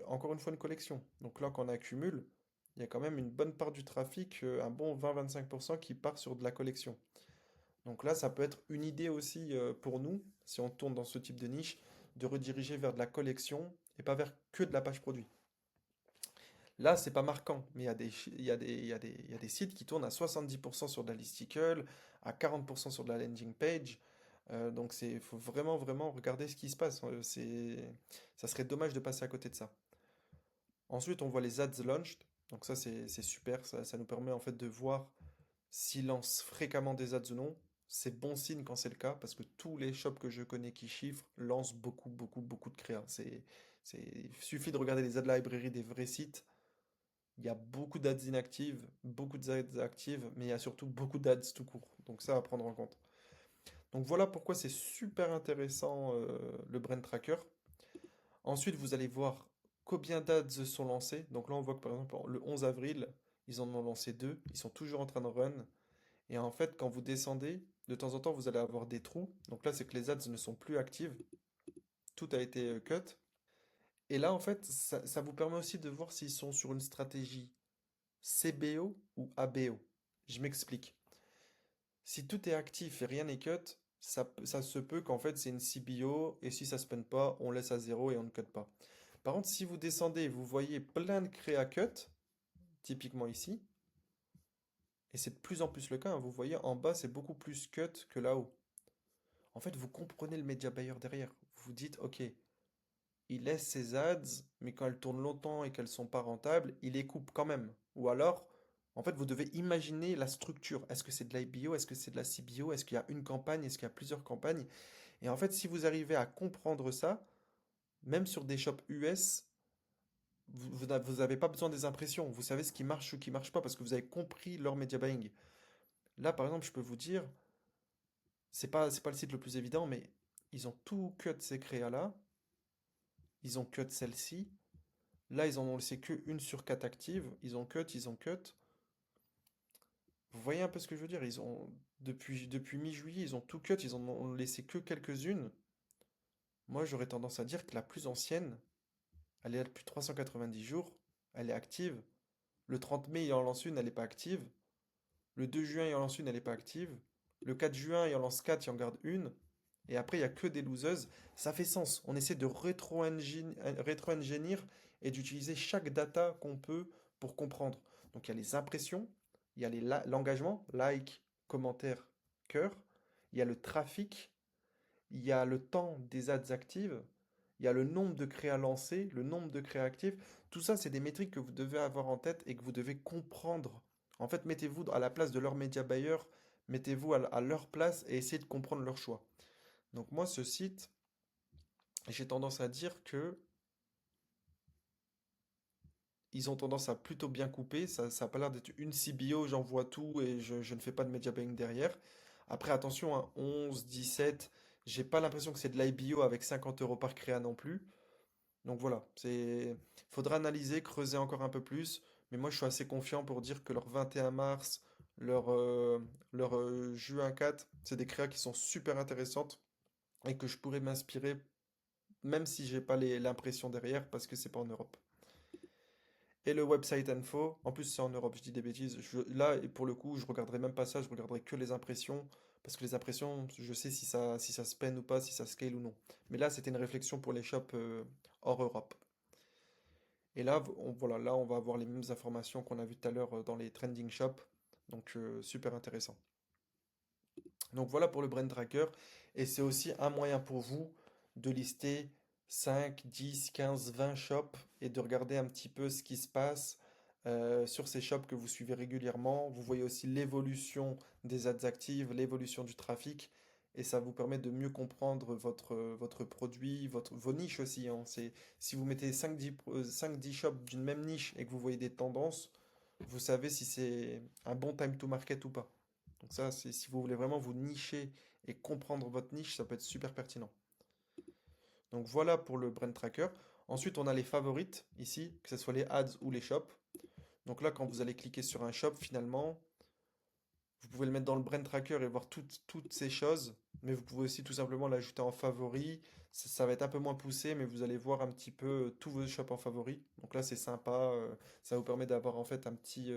encore une fois, une collection. Donc là, quand on accumule, il y a quand même une bonne part du trafic, un bon 20-25% qui part sur de la collection. Donc là, ça peut être une idée aussi pour nous, si on tourne dans ce type de niche, de rediriger vers de la collection et pas vers que de la page produit. Là, c'est pas marquant, mais il y a des, chi- il y a des sites qui tournent à 70% sur de la listicle, à 40% sur de la landing page. Donc faut vraiment, vraiment regarder ce qui se passe. Ça serait dommage de passer à côté de ça. Ensuite, on voit les ads launched. Donc ça, c'est super. Ça nous permet en fait de voir s'ils lancent fréquemment des ads ou non. C'est bon signe quand c'est le cas, parce que tous les shops que je connais qui chiffrent lancent beaucoup, beaucoup, beaucoup de créa. Il suffit de regarder les ad library des vrais sites. Il y a beaucoup d'ads inactives, beaucoup d'ads actives, mais il y a surtout beaucoup d'ads tout court. Donc ça à prendre en compte. Donc voilà pourquoi c'est super intéressant le brand tracker. Ensuite, vous allez voir combien d'ads sont lancés. Donc là, on voit que par exemple, le 11 avril, ils en ont lancé deux. Ils sont toujours en train de run. Et en fait, quand vous descendez, de temps en temps, vous allez avoir des trous. Donc là, c'est que les ads ne sont plus actives. Tout a été cut. Et là, en fait, ça vous permet aussi de voir s'ils sont sur une stratégie CBO ou ABO. Je m'explique. Si tout est actif et rien n'est cut, ça se peut qu'en fait c'est une CBO et si ça se spend pas, on laisse à zéro et on ne cut pas. Par contre, si vous descendez, vous voyez plein de créa cut, typiquement ici, et c'est de plus en plus le cas, hein, vous voyez en bas c'est beaucoup plus cut que là-haut. En fait, vous comprenez le média buyer derrière. Vous vous dites, ok, il laisse ses ads, mais quand elles tournent longtemps et qu'elles sont pas rentables, il les coupe quand même. Ou alors, en fait, vous devez imaginer la structure. Est-ce que c'est de l'IBO? Est-ce que c'est de la CBO? Est-ce qu'il y a une campagne? Est-ce qu'il y a plusieurs campagnes? Et en fait, si vous arrivez à comprendre ça, même sur des shops US, vous n'avez pas besoin des impressions. Vous savez ce qui marche ou qui marche pas parce que vous avez compris leur media buying. Là, par exemple, je peux vous dire, c'est pas le site le plus évident, mais ils ont tout cut ces créas-là. Ils ont cut celle-ci. Là, ils en ont laissé que une sur quatre actives. Ils ont cut, ils ont cut. Vous voyez un peu ce que je veux dire? Depuis mi-juillet, ils ont tout cut, ils en ont laissé que quelques-unes. Moi, j'aurais tendance à dire que la plus ancienne, elle est là depuis 390 jours, elle est active. Le 30 mai, il en lance une, elle n'est pas active. Le 2 juin, il en lance une, elle n'est pas active. Le 4 juin, il en lance 4, il en garde une. Et après, il n'y a que des losers. Ça fait sens. On essaie de rétro-engineer et d'utiliser chaque data qu'on peut pour comprendre. Donc, il y a les impressions, il y a l'engagement, like, commentaire, cœur. Il y a le trafic, il y a le temps des ads actives, il y a le nombre de créas lancés, le nombre de créas actives. Tout ça, c'est des métriques que vous devez avoir en tête et que vous devez comprendre. En fait, mettez-vous à la place de leur média buyer, mettez-vous à leur place et essayez de comprendre leur choix. Donc moi, ce site, j'ai tendance à dire que ils ont tendance à plutôt bien couper. Ça a pas l'air d'être une CBO, j'envoie tout et je ne fais pas de media buying derrière. Après, attention, hein, 11, 17, j'ai pas l'impression que c'est de l'IBO avec 50 euros par créa non plus. Donc voilà, faudra analyser, creuser encore un peu plus, mais moi je suis assez confiant pour dire que leur 21 mars, leur juin 4, c'est des créas qui sont super intéressantes et que je pourrais m'inspirer, même si j'ai pas l'impression derrière, parce que c'est pas en Europe. Et le website info, en plus c'est en Europe, je dis des bêtises. Là, et pour le coup, je regarderai même pas ça, je regarderai que les impressions, parce que les impressions, je sais si ça se peine ou pas, si ça scale ou non. Mais là, c'était une réflexion pour les shops hors Europe. Et là, voilà, là, on va avoir les mêmes informations qu'on a vues tout à l'heure dans les trending shops. Donc, super intéressant. Donc, voilà pour le brand tracker. Et c'est aussi un moyen pour vous de lister 5, 10, 15, 20 shops et de regarder un petit peu ce qui se passe sur ces shops que vous suivez régulièrement. Vous voyez aussi l'évolution des ads actives, l'évolution du trafic. Et ça vous permet de mieux comprendre votre produit, vos niches aussi, hein. Si vous mettez 5-10 shops d'une même niche et que vous voyez des tendances, vous savez si c'est un bon time to market ou pas. Donc ça, si vous voulez vraiment vous nicher et comprendre votre niche, ça peut être super pertinent. Donc voilà pour le brand tracker. Ensuite, on a les favorites ici, que ce soit les ads ou les shops. Donc là, quand vous allez cliquer sur un shop, finalement, vous pouvez le mettre dans le brand tracker et voir toutes ces choses, mais vous pouvez aussi tout simplement l'ajouter en favori. Ça va être un peu moins poussé, mais vous allez voir un petit peu tous vos shops en favori. Donc là, c'est sympa. Ça vous permet d'avoir en fait un petit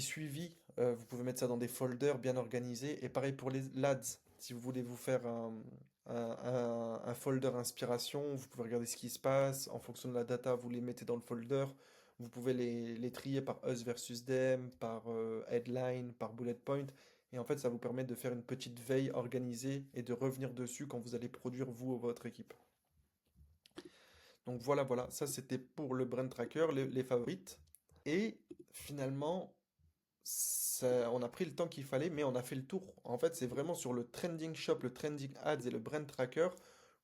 suivi. Vous pouvez mettre ça dans des folders bien organisés. Et pareil pour les l'ADS. Si vous voulez vous faire un folder inspiration, vous pouvez regarder ce qui se passe, en fonction de la data, vous les mettez dans le folder, vous pouvez les trier par us versus them, par headline, par bullet point, et en fait ça vous permet de faire une petite veille organisée et de revenir dessus quand vous allez produire vous ou votre équipe. Donc voilà, ça c'était pour le brand tracker, les favorites. Et finalement, on a pris le temps qu'il fallait, mais on a fait le tour. En fait, c'est vraiment sur le trending shop, le trending ads et le brand tracker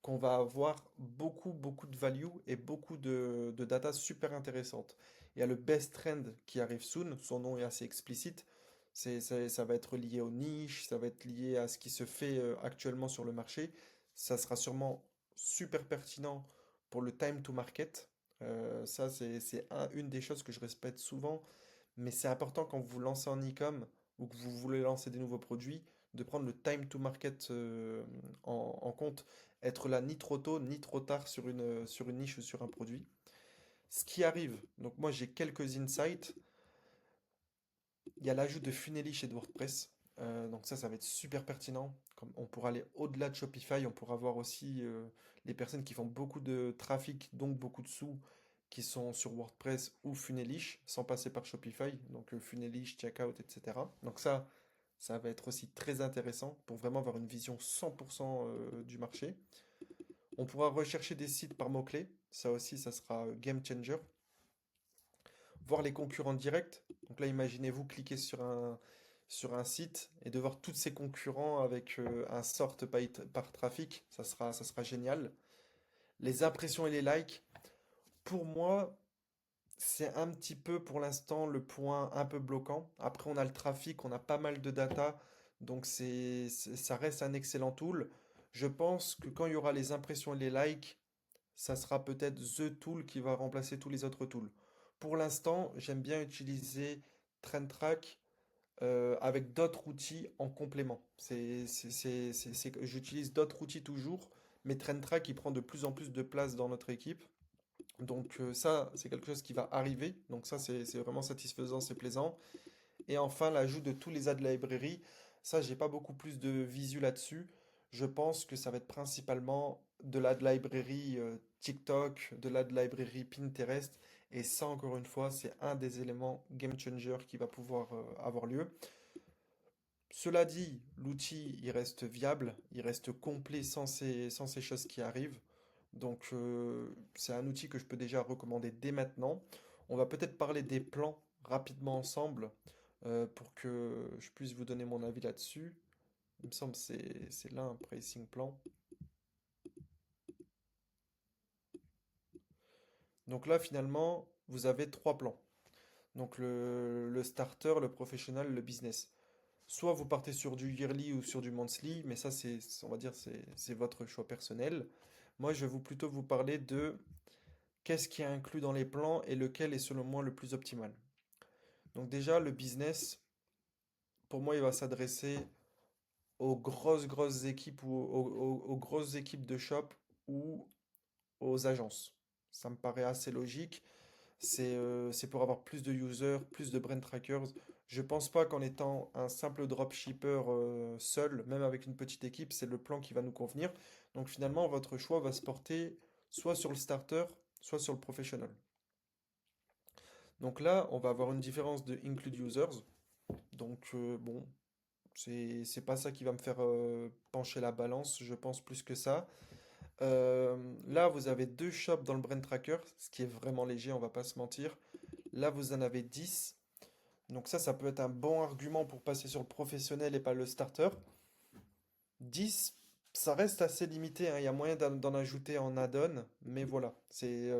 qu'on va avoir beaucoup de value et beaucoup de data super intéressantes. Il y a le best trend qui arrive soon, son nom est assez explicite. Ça va être lié aux niches, ça va être lié à ce qui se fait actuellement sur le marché. Ça sera sûrement super pertinent pour le time to market. Ça, une des choses que je respecte souvent, mais c'est important quand vous vous lancez en e-com ou que vous voulez lancer des nouveaux produits, de prendre le time to market en compte. Être là ni trop tôt ni trop tard sur une niche ou sur un produit. Ce qui arrive, donc moi j'ai quelques insights. Il y a l'ajout de Funeli chez WordPress. Donc ça va être super pertinent. Comme on pourra aller au-delà de Shopify, on pourra voir aussi les personnes qui font beaucoup de trafic, donc beaucoup de sous, qui sont sur WordPress ou Funelish, sans passer par Shopify. Donc Funelish, Checkout, etc. Donc ça va être aussi très intéressant pour vraiment avoir une vision 100% du marché. On pourra rechercher des sites par mots-clés. Ça aussi, ça sera game changer. Voir les concurrents directs. Donc là, imaginez-vous cliquer sur un site et de voir tous ces concurrents avec un sort par trafic. Ça sera génial. Les impressions et les likes. Pour moi, c'est un petit peu pour l'instant le point un peu bloquant. Après, on a le trafic, on a pas mal de data. Donc ça reste un excellent tool. Je pense que quand il y aura les impressions et les likes, ça sera peut-être the tool qui va remplacer tous les autres tools. Pour l'instant, j'aime bien utiliser TrendTrack avec d'autres outils en complément. J'utilise d'autres outils toujours, mais TrendTrack il prend de plus en plus de place dans notre équipe. Donc ça, c'est quelque chose qui va arriver. Donc ça, c'est vraiment satisfaisant, c'est plaisant. Et enfin, l'ajout de tous les ad library. Ça, j'ai pas beaucoup plus de visu là-dessus. Je pense que ça va être principalement de l'ad library TikTok, de l'ad library Pinterest. Et ça, encore une fois, c'est un des éléments game changer qui va pouvoir avoir lieu. Cela dit, l'outil, il reste viable, il reste complet sans ces choses qui arrivent. Donc, c'est un outil que je peux déjà recommander dès maintenant. On va peut-être parler des plans rapidement ensemble pour que je puisse vous donner mon avis là-dessus. Il me semble que c'est là un pricing plan. Donc là, finalement, vous avez trois plans. Donc le starter, le professionnel, le business. Soit vous partez sur du yearly ou sur du monthly, mais ça, on va dire, c'est votre choix personnel. Moi, je vais plutôt vous parler de qu'est-ce qui est inclus dans les plans et lequel est selon moi le plus optimal. Donc déjà, le business, pour moi, il va s'adresser aux grosses équipes ou aux grosses équipes de shop ou aux agences. Ça me paraît assez logique. C'est pour avoir plus de users, plus de brand trackers. Je pense pas qu'en étant un simple dropshipper seul, même avec une petite équipe, c'est le plan qui va nous convenir. Donc finalement, votre choix va se porter soit sur le starter, soit sur le professional. Donc là, on va avoir une différence de include users. Donc bon, c'est pas ça qui va me faire pencher la balance, je pense plus que ça. Là, vous avez deux shops dans le brand tracker, ce qui est vraiment léger, on va pas se mentir. Là, vous en avez 10. Donc ça peut être un bon argument pour passer sur le professionnel et pas le starter. 10, ça reste assez limité, hein. Il y a moyen d'en ajouter en add-on, mais voilà, c'est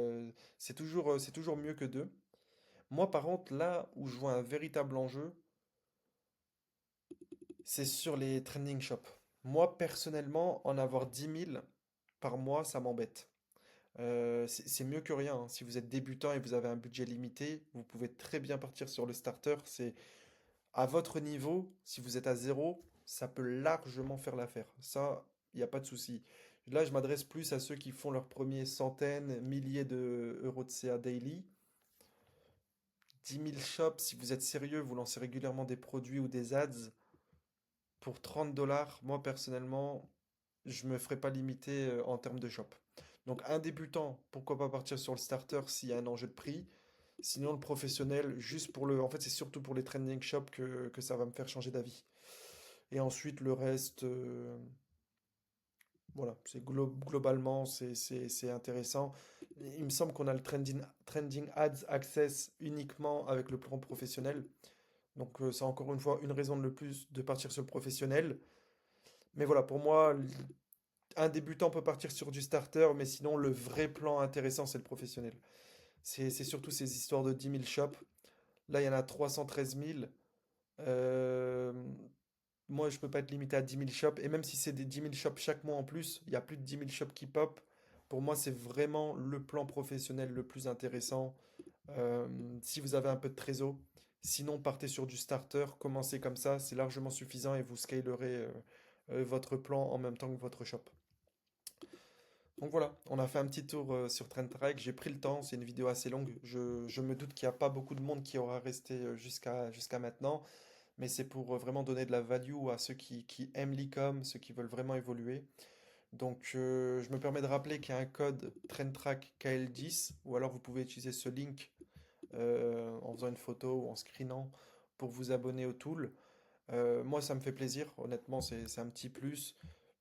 toujours mieux que 2. Moi, par contre, là où je vois un véritable enjeu, c'est sur les trending shops. Moi, personnellement, en avoir 10 000 par mois, ça m'embête. C'est mieux que rien, hein. Si vous êtes débutant et vous avez un budget limité, vous pouvez très bien partir sur le starter. C'est à votre niveau, si vous êtes à zéro, ça peut largement faire l'affaire. Ça, il n'y a pas de souci. Là, je m'adresse plus à ceux qui font leurs premiers centaines, milliers d'euros de CA daily. 10 000 shops, si vous êtes sérieux, vous lancez régulièrement des produits ou des ads pour 30 dollars. Moi, personnellement, je me ferai pas limiter en termes de shop. Donc un débutant, pourquoi pas partir sur le starter s'il y a un enjeu de prix. Sinon le professionnel, juste pour le... En fait c'est surtout pour les trending shops que ça va me faire changer d'avis. Et ensuite le reste, voilà, globalement c'est intéressant. Il me semble qu'on a le trending ads access uniquement avec le plan professionnel. Donc c'est encore une fois une raison de le plus de partir sur le professionnel. Mais voilà, pour moi, un débutant peut partir sur du starter, mais sinon le vrai plan intéressant, c'est le professionnel. C'est surtout ces histoires de 10 000 shops. Là, il y en a 313 000. Euh, Moi, je peux pas être limité à 10 000 shops. Et même si c'est des 10 000 shops chaque mois en plus, il y a plus de 10 000 shops qui pop. Pour moi, c'est vraiment le plan professionnel le plus intéressant. Euh, Si vous avez un peu de trésor. Sinon, partez sur du starter. Commencez comme ça. C'est largement suffisant et vous scalerez votre plan en même temps que votre shop. Donc voilà, on a fait un petit tour sur TrendTrack. J'ai pris le temps, c'est une vidéo assez longue. Je me doute qu'il n'y a pas beaucoup de monde qui aura resté jusqu'à maintenant, mais c'est pour vraiment donner de la value à ceux qui aiment l'e-com, ceux qui veulent vraiment évoluer. Donc je me permets de rappeler qu'il y a un code TrendTrack KL10, ou alors vous pouvez utiliser ce link en faisant une photo ou en screenant pour vous abonner au tool. Moi, ça me fait plaisir, honnêtement, c'est un petit plus,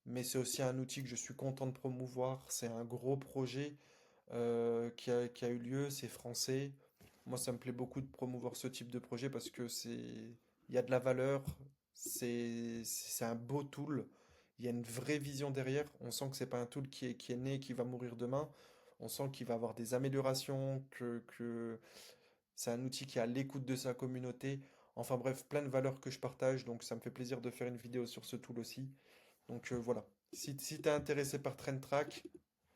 mais c'est aussi un outil que je suis content de promouvoir. C'est un gros projet qui a eu lieu, c'est français. Moi, ça me plaît beaucoup de promouvoir ce type de projet parce que il y a de la valeur, c'est un beau tool, il y a une vraie vision derrière. On sent que c'est pas un tool qui est né, qui va mourir demain. On sent qu'il va avoir des améliorations, que c'est un outil qui est à l'écoute de sa communauté. Enfin bref, plein de valeurs que je partage, donc ça me fait plaisir de faire une vidéo sur ce tool aussi. Donc voilà. Si tu es intéressé par TrendTrack,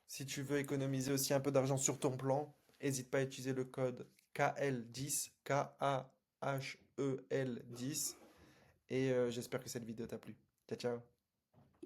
si tu veux économiser aussi un peu d'argent sur ton plan, n'hésite pas à utiliser le code KL10, KAHEL10. Et j'espère que cette vidéo t'a plu. Ciao, ciao.